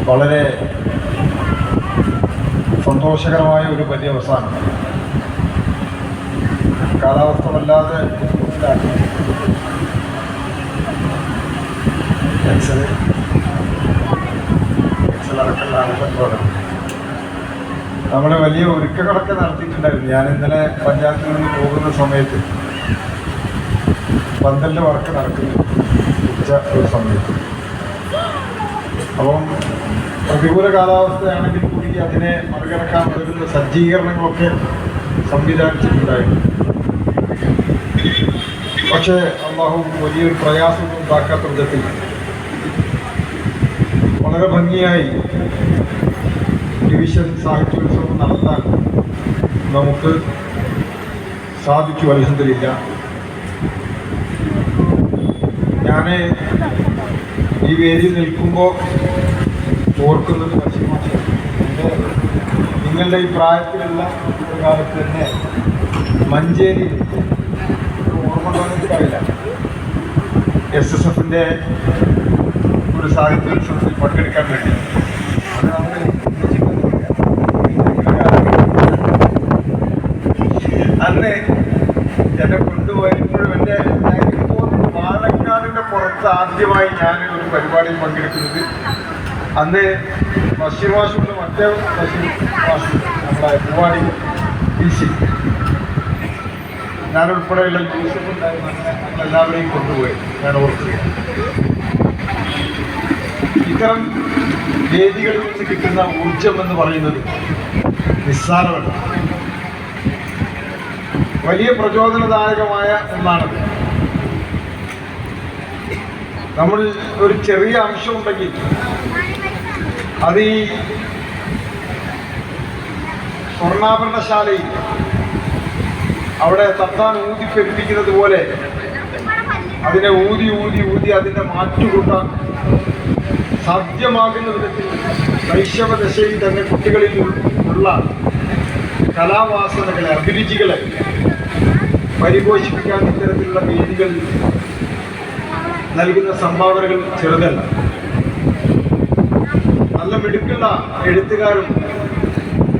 വളരെ സന്തോഷകരമായ ഒരു പര്യവസാനം. കാലാവസ്ഥ വല്ലാതെ ബുദ്ധിമുട്ടിലാക്കി. നമ്മൾ വലിയ ഒരുക്കങ്ങളൊക്കെ നടത്തിയിട്ടുണ്ടായിരുന്നു. ഞാൻ ഇന്നലെ പഞ്ചായത്തിൽ നിന്ന് പോകുന്ന സമയത്ത് പന്തലിൻ്റെ വർക്ക് നടക്കുന്നു ഉച്ച ഒരു സമയത്ത്. അപ്പം പ്രതികൂല കാലാവസ്ഥയാണെങ്കിൽ കൂടി അതിനെ മറികടക്കാൻ വരുന്ന സജ്ജീകരണങ്ങളൊക്കെ സംവിധാനിച്ചിട്ടുണ്ടായിരുന്നു. പക്ഷേ അള്ളാഹു വലിയൊരു പ്രയാസമൊന്നും ഉണ്ടാക്കാത്ത വിധത്തിൽ വളരെ ഭംഗിയായി ഡിവിഷൻ സാഹിത്യോത്സവം നടത്താൻ നമുക്ക് സാധിച്ചു. അൽഹംദുലില്ലാ. ഞാൻ ഈ വേദിയിൽ നിൽക്കുമ്പോൾ ഓർക്കുന്നത് നിങ്ങളുടെ ഈ പ്രായത്തിലുള്ള ഒരു കാലത്ത് തന്നെ മഞ്ചേരി ഓർമ്മ തോന്നിയിട്ടില്ല, SSFൻ്റെ ഒരു സാഹിത്യോത്സവത്തിൽ പങ്കെടുക്കാൻ വേണ്ടി. അത് നമ്മൾ അന്ന് എന്നെ കൊണ്ടുപോയപ്പോഴും എൻ്റെ പാലക്കാടിൻ്റെ പുറത്ത് ആദ്യമായി ഞാൻ ഒരു പരിപാടിയിൽ പങ്കെടുക്കുന്നത് അന്ന് ബഷീർ മാഷുണ്ട്, മറ്റേ ബഷീർ മാഷ് നമ്മുടെ പൂവാടി PC, ഞാനുൾപ്പെടെയുള്ള യൂസഫ് ഉണ്ടായിരുന്നു. ഞങ്ങളെല്ലാവരെയും കൊണ്ടുപോയി ഞാൻ ഓർക്കുകയാണ്. ഇത്തരം വേദികളിൽ നിന്ന് കിട്ടുന്ന ഊർജം എന്ന് പറയുന്നത് നിസ്സാരമല്ല, വലിയ പ്രചോദനദായകമായ ഒന്നാണത്. നമ്മൾ ഒരു ചെറിയ അംശമുണ്ടെങ്കിൽ അത് ഈ സ്വർണ്ണാഭരണശാലയിൽ അവിടെ തട്ടാൻ ഊതിപ്പെരുപ്പിക്കുന്നത് പോലെ അതിനെ ഊതി ഊതി ഊതി അതിൻ്റെ മാറ്റുകൂട്ടാൻ സാധ്യമാകുന്ന വിധത്തിൽ ശൈശവദശയിൽ തന്നെ കുട്ടികളിൽ ഉള്ള കലാവാസനകളെ, അഭിരുചികളെ പരിപോഷിപ്പിക്കാൻ ഇത്തരത്തിലുള്ള വേദികൾ നൽകുന്ന സംഭാവനകൾ ചെറുതല്ല. നല്ല മിടുക്കുള്ള എഴുത്തുകാരും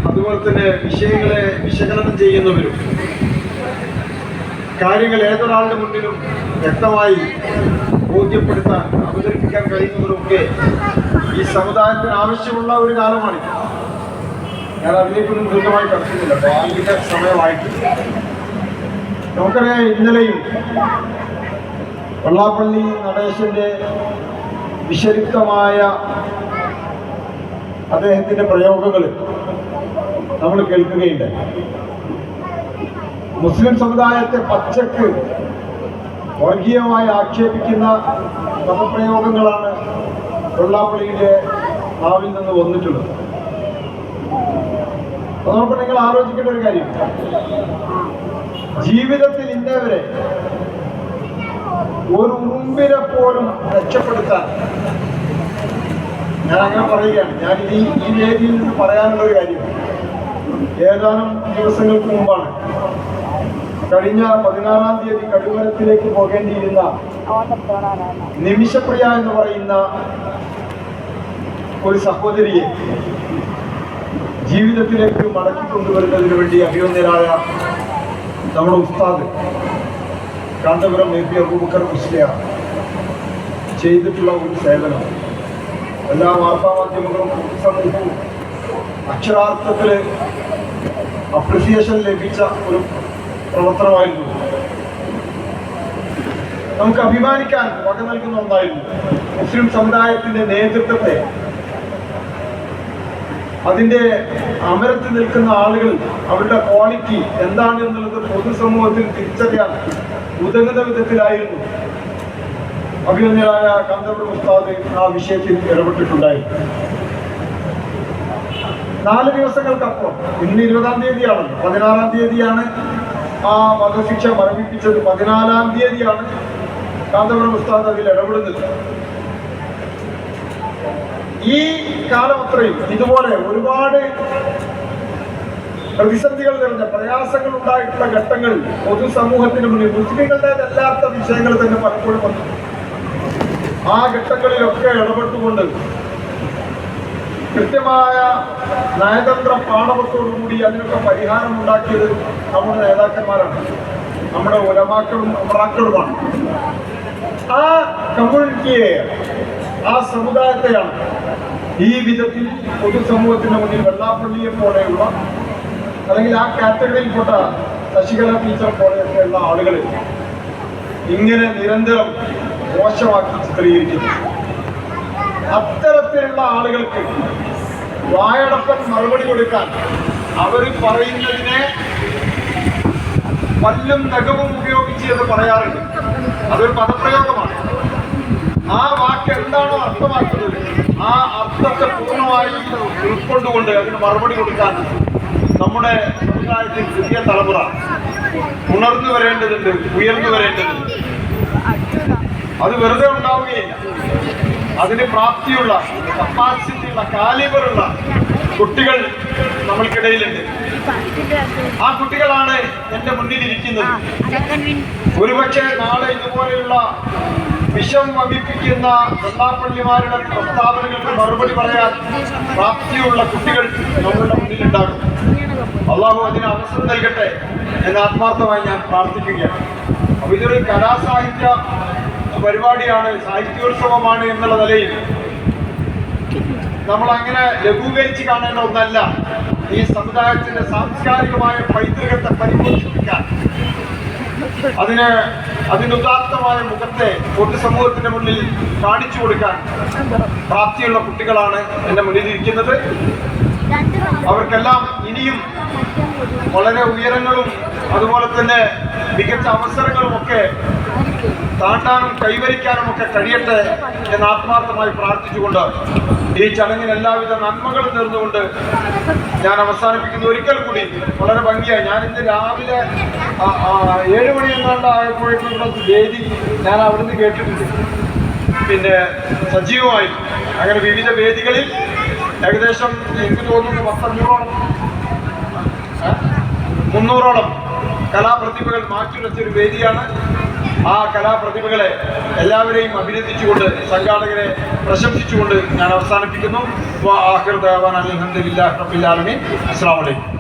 അതുപോലെ തന്നെ വിഷയങ്ങളെ വിശകലനം ചെയ്യുന്നവരും കാര്യങ്ങൾ ഏതൊരാളുടെ മുന്നിലും വ്യക്തമായി ബോധ്യപ്പെടുത്താൻ അവതരിപ്പിക്കാൻ കഴിയുന്നവരൊക്കെ ഈ സമുദായത്തിന് ആവശ്യമുള്ള ഒരു കാലമാണിത്. ഞാൻ അതിലേക്കൊന്നും ദൃഢമായി കടക്കുന്നില്ല, ഭാവിയുടെ സമയമായിട്ട്. നമുക്കറിയാം, ഇന്നലെയും വെള്ളാപ്പള്ളി നടേശൻ്റെ വിശരുക്തമായ അദ്ദേഹത്തിൻ്റെ പ്രയോഗങ്ങൾ നമ്മൾ കേൾക്കുകയുണ്ടായി. മുസ്ലിം സമുദായത്തെ പച്ചക്ക് വർഗീയമായി ആക്ഷേപിക്കുന്ന പദപ്രയോഗങ്ങളാണ് വെള്ളാപ്പള്ളിയുടെ നാവിൽ നിന്ന് വന്നിട്ടുള്ളത്. അതോടൊപ്പം നിങ്ങൾ ആലോചിക്കേണ്ട ഒരു കാര്യം, ജീവിതത്തിൽ ഇന്നേവരെ ഒരു ഉറുമ്പിനെ പോലും രക്ഷപ്പെടുത്താൻ, ഞാൻ അങ്ങനെ പറയുകയാണ്, ഞാൻ ഈ വേദിയിൽ നിന്ന് പറയാനുള്ള ഒരു കാര്യം, ഏതാനും ദിവസങ്ങൾക്ക് മുമ്പാണ് കഴിഞ്ഞ 16-ാം തീയതി കടുവരത്തിലേക്ക് പോകേണ്ടിയിരുന്ന നിമിഷപ്രിയ എന്ന് പറയുന്ന ഒരു സഹോദരിയെ ജീവിതത്തിലേക്ക് മടക്കിക്കൊണ്ടുവരുന്നതിന് വേണ്ടി അഭിനന്ദനായ നമ്മുടെ ഉസ്താദ് കാന്തപുരം AP അബൂബക്കർ മുസ്ലിയാർ ചെയ്തിട്ടുള്ള ഒരു സേവനം എല്ലാ വാർത്താമാധ്യമങ്ങളും പൊതുസമൂഹവും അക്ഷരാർത്ഥത്തിൽ അപ്രിസിയേഷൻ ലഭിച്ച ഒരു പ്രവർത്തനമായിരുന്നു. നമുക്ക് അഭിമാനിക്കാൻ വക നൽകുന്ന ഒന്നായിരുന്നു. മുസ്ലിം സമുദായത്തിന്റെ നേതൃത്വത്തെ, അതിൻ്റെ അമരത്ത് നിൽക്കുന്ന ആളുകൾ അവരുടെ ക്വാളിറ്റി എന്താണ് എന്നുള്ളത് പൊതുസമൂഹത്തിൽ തിരിച്ചറിയാൻ ഉതകുന്ന വിധത്തിലായിരുന്നു അഭിനന്ദനായ കാന്തപുരം ഉസ്താദ് ആ വിഷയത്തിൽ ഇടപെട്ടിട്ടുണ്ടായിരുന്നു. 4 ദിവസങ്ങൾക്കപ്പുറം, ഇന്ന് 20-ാം തീയതിയാണല്ലോ, 16-ാം തീയതിയാണ് ആ വധശിക്ഷ മരവിപ്പിച്ചത്, 14-ാം തീയതിയാണ് കാന്തപുരം ഉസ്താദ് അതിൽ ഇടപെടുന്നത്. ഈ കാലം അത്രയും ഇതുപോലെ ഒരുപാട് പ്രതിസന്ധികൾ നിറഞ്ഞ, പ്രയാസങ്ങൾ ഉണ്ടായിട്ടുള്ള ഘട്ടങ്ങൾ പൊതുസമൂഹത്തിന് മുന്നിൽ മുസ്ലിങ്ങളുടേതല്ലാത്ത വിഷയങ്ങൾ തന്നെ പലപ്പോഴും വന്നു. ആ ഘട്ടങ്ങളിലൊക്കെ ഇടപെട്ടുകൊണ്ട് കൃത്യമായ നയതന്ത്ര പാഠവത്തോടുകൂടി അതിനൊക്കെ പരിഹാരം ഉണ്ടാക്കിയത് നമ്മുടെ നേതാക്കന്മാരാണ്, നമ്മുടെ ഉലമാക്കളും ഉമറാക്കളുമാണ്. ആ കമ്മ്യൂണിറ്റിയെ, ആ സമുദായത്തെയാണ് ഈ വിധത്തിൽ പൊതുസമൂഹത്തിന് മുന്നിൽ വെള്ളാപ്പള്ളിയെ പോലെയുള്ള അല്ലെങ്കിൽ ആ കാറ്റഗറിയിൽപ്പെട്ട ശശികല ടീച്ചർ പോലെയൊക്കെയുള്ള ആളുകൾ ഇങ്ങനെ നിരന്തരം മോശമാക്കി ചിത്രീകരിക്കുന്നു. അത്തരത്തിലുള്ള ആളുകൾക്ക് വായടപ്പൻ മറുപടി കൊടുക്കാൻ അവർ പറയുന്നതിനെ പല്ലും നഖവും ഉപയോഗിച്ച് എന്ന് പറയാറുണ്ട്. അതൊരു പദപ്രയോഗമാണ്. ആ വാക്ക് എന്താണോ അർത്ഥമാക്കുന്നത് ആ അർത്ഥത്തെ പൂർണ്ണമായി ഉൾക്കൊണ്ടുകൊണ്ട് അതിന് മറുപടി കൊടുക്കാൻ നമ്മുടെ സമുദായത്തിൽ പുതിയ തലമുറ ഉണർന്നു വരേണ്ടതുണ്ട്, ഉയർന്നു വരേണ്ടതുണ്ട്. അത് വെറുതെ ഉണ്ടാവുകയില്ല. അതിന് പ്രാപ്തിയുള്ള, കപ്പാസിറ്റിയുള്ള, കാലിബറുള്ള കുട്ടികൾ നമ്മൾക്കിടയിലുണ്ട്. ആ കുട്ടികളാണ് എൻ്റെ മുന്നിലിരിക്കുന്നത്. ഒരുപക്ഷെ നാളെ ഇതുപോലെയുള്ള വിഷം വമിപ്പിക്കുന്ന വെള്ളാപ്പള്ളിമാരുടെ പ്രസ്താവനകൾക്ക് മറുപടി പറയാൻ പ്രാപ്തിയുള്ള കുട്ടികൾ നമ്മളുടെ മുന്നിലുണ്ടാകും. അള്ളാഹു അതിന് അവസരം നൽകട്ടെ എന്ന് ആത്മാർത്ഥമായി ഞാൻ പ്രാർത്ഥിക്കുകയാണ്. അപ്പൊ ഇതൊരു കലാസാഹിത്യ പരിപാടിയാണ്, സാഹിത്യോത്സവമാണ് എന്നുള്ള നിലയിൽ നമ്മൾ അങ്ങനെ ലഘൂകരിച്ച് കാണേണ്ട ഒന്നല്ല. ഈ സമുദായത്തിന്റെ സാംസ്കാരികമായ പൈതൃകത്തെ പരിപോഷിപ്പിക്കാൻ, അതിന്റെ ഉദാത്തമായ മുഖത്തെ പൊതുസമൂഹത്തിന്റെ മുന്നിൽ കാണിച്ചു കൊടുക്കാൻ പ്രാപ്തിയുള്ള കുട്ടികളാണ് എന്റെ മുന്നിലിരിക്കുന്നത്. അവർക്കെല്ലാം ഇനിയും വളരെ ഉയരങ്ങളും അതുപോലെ തന്നെ മികച്ച അവസരങ്ങളുമൊക്കെ താണ്ടാനും കൈവരിക്കാനും ഒക്കെ കഴിയട്ടെ എന്ന് ആത്മാർത്ഥമായി പ്രാർത്ഥിച്ചുകൊണ്ട് ഈ ചടങ്ങിന് എല്ലാവിധ നന്മകളും നേർന്നുകൊണ്ട് ഞാൻ അവസാനിപ്പിക്കുന്നു. ഒരിക്കൽ കൂടി വളരെ ഭംഗിയായി ഞാൻ ഇന്ന് രാവിലെ 7 മണി എങ്ങാണ്ട് ആയപ്പോഴേക്കുള്ള വേദി ഞാൻ അവിടുന്ന് കേട്ടിട്ടുണ്ട്. പിന്നെ സജീവമായി അങ്ങനെ വിവിധ വേദികളിൽ ഏകദേശം എനിക്ക് തോന്നുന്നു 300ഓളം കലാപ്രതിഭകൾ മാറ്റിവെച്ചൊരു വേദിയാണ്. ആ കലാപ്രതിഭകളെ എല്ലാവരെയും അഭിനന്ദിച്ചുകൊണ്ട്, സംഘാടകരെ പ്രശംസിച്ചുകൊണ്ട് ഞാൻ അവസാനിപ്പിക്കുന്നു. അൽഹംദുലില്ലാഹി റബ്ബിൽ ആലമീൻ. അസ്സലാമു അലൈക്കും.